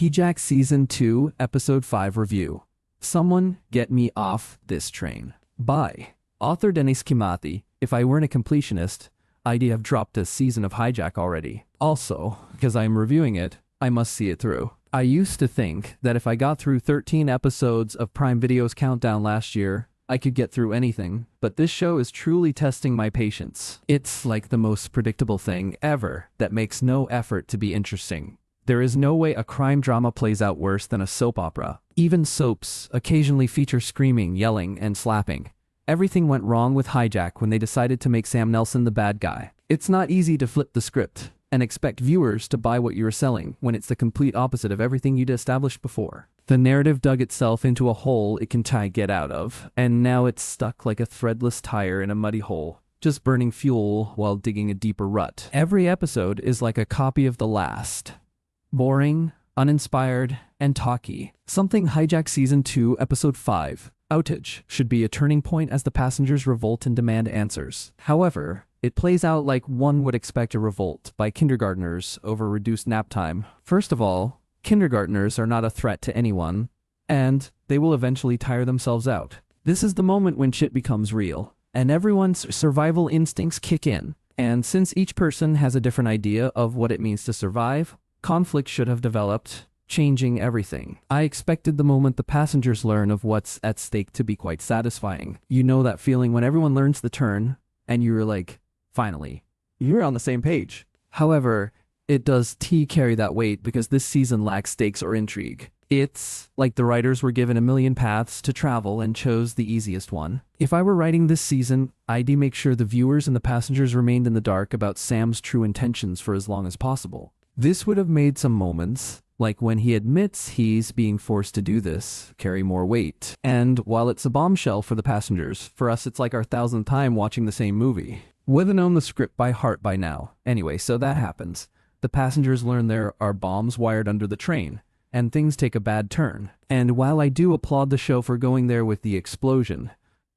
Hijack Season 2, Episode 5 Review. Someone Get Me Off This Train. By author Denis Kimati. If I weren't a completionist, I'd have dropped a season of Hijack already. Also, because I'm reviewing it, I must see it through. I used to think that if I got through 13 episodes of Prime Video's Countdown last year, I could get through anything, but this show is truly testing my patience. It's like the most predictable thing ever that makes no effort to be interesting. There is no way a crime drama plays out worse than a soap opera. Even soaps occasionally feature screaming, yelling, and slapping. Everything went wrong with Hijack when they decided to make Sam Nelson the bad guy. It's not easy to flip the script and expect viewers to buy what you're selling when it's the complete opposite of everything you'd established before. The narrative dug itself into a hole it can get out of, and now it's stuck like a threadless tire in a muddy hole, just burning fuel while digging a deeper rut. Every episode is like a copy of the last. Boring, uninspired, and talky. Something Hijack Season 2, Episode 5, Outage, should be a turning point as the passengers revolt and demand answers. However, it plays out like one would expect a revolt by kindergartners over reduced nap time. First of all, kindergartners are not a threat to anyone, and they will eventually tire themselves out. This is the moment when shit becomes real, and everyone's survival instincts kick in. And since each person has a different idea of what it means to survive, conflict should have developed, changing everything. I expected the moment the passengers learn of what's at stake to be quite satisfying. You know that feeling when everyone learns the turn, and you're like, finally, you're on the same page. However, it does carry that weight because this season lacks stakes or intrigue. It's like the writers were given a million paths to travel and chose the easiest one. If I were writing this season, I'd make sure the viewers and the passengers remained in the dark about Sam's true intentions for as long as possible. This would have made some moments, like when he admits he's being forced to do this, carry more weight. And while it's a bombshell for the passengers, for us it's like our 1,000th time watching the same movie. Would have known the script by heart by now. Anyway, so that happens. The passengers learn there are bombs wired under the train, and things take a bad turn. And while I do applaud the show for going there with the explosion,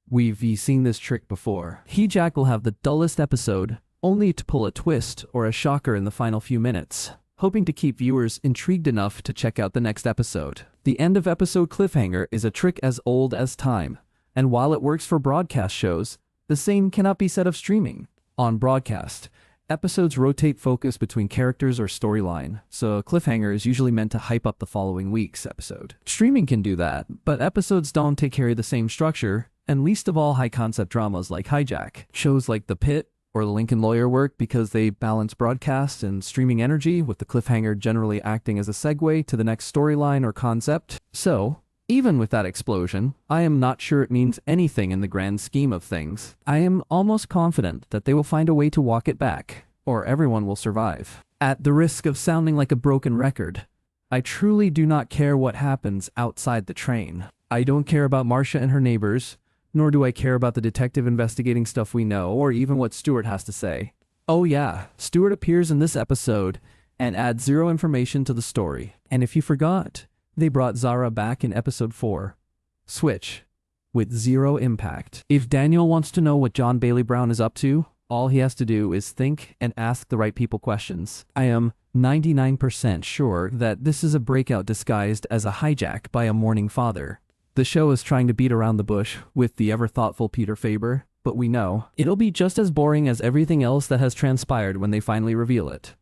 we've seen this trick before. Hijack will have the dullest episode, only to pull a twist or a shocker in the final few minutes, hoping to keep viewers intrigued enough to check out the next episode. The end of episode cliffhanger is a trick as old as time, and while it works for broadcast shows, the same cannot be said of streaming. On broadcast, episodes rotate focus between characters or storyline, so a cliffhanger is usually meant to hype up the following week's episode. Streaming can do that, but episodes don't carry the same structure, and least of all high-concept dramas like Hijack. Shows like The Pit or The Lincoln Lawyer work because they balance broadcast and streaming energy, with the cliffhanger generally acting as a segue to the next storyline or concept. So, even with that explosion, I am not sure it means anything in the grand scheme of things. I am almost confident that they will find a way to walk it back, or everyone will survive. At the risk of sounding like a broken record, I truly do not care what happens outside the train. I don't care about Marcia and her neighbors, nor do I care about the detective investigating stuff we know, or even what Stuart has to say. Oh yeah, Stuart appears in this episode and adds zero information to the story. And if you forgot, they brought Zara back in episode 4. Switch. With zero impact. If Daniel wants to know what John Bailey Brown is up to, all he has to do is think and ask the right people questions. I am 99% sure that this is a breakout disguised as a hijack by a mourning father. The show is trying to beat around the bush with the ever-thoughtful Peter Faber, but we know it'll be just as boring as everything else that has transpired when they finally reveal it.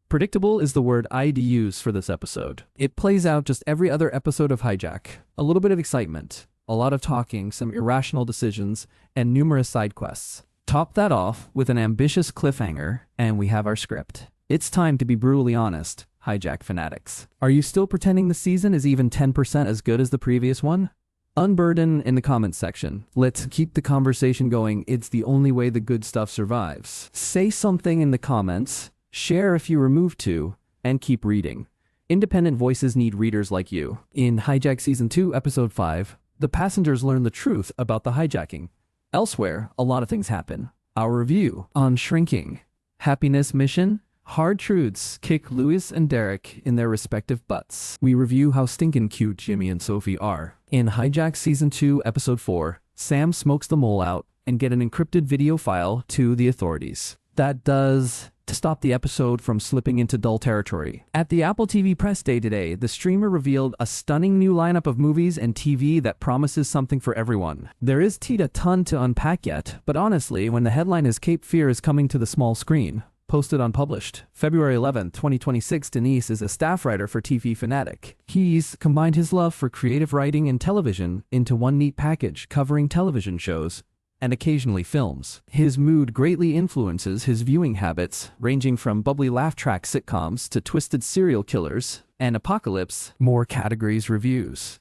Predictable is the word I'd use for this episode. It plays out just every other episode of Hijack. A little bit of excitement, a lot of talking, some irrational decisions, and numerous side quests. Top that off with an ambitious cliffhanger, and we have our script. It's time to be brutally honest, Hijack fanatics. Are you still pretending the season is even 10% as good as the previous one? Unburden in the comments section. Let's keep the conversation going. It's the only way the good stuff survives. Say something in the comments. Share if you were moved to, and keep reading. Independent voices need readers like you. In Hijack Season 2, Episode 5, the passengers learn the truth about the hijacking. Elsewhere, a lot of things happen. Our review on Shrinking. Happiness Mission. Hard truths kick Louis and Derek in their respective butts. We review how stinkin' cute Jimmy and Sophie are. In Hijack Season 2, Episode 4, Sam smokes the mole out and get an encrypted video file to the authorities. That does to stop the episode from slipping into dull territory. At the Apple TV press day today, the streamer revealed a stunning new lineup of movies and TV that promises something for everyone. There is a ton to unpack yet, but honestly, when the headline is Cape Fear is coming to the small screen, posted unpublished. February 11, 2026, Denise is a staff writer for TV Fanatic. He's combined his love for creative writing and television into one neat package covering television shows and occasionally films. His mood greatly influences his viewing habits, ranging from bubbly laugh track sitcoms to twisted serial killers and apocalypse. More categories reviews.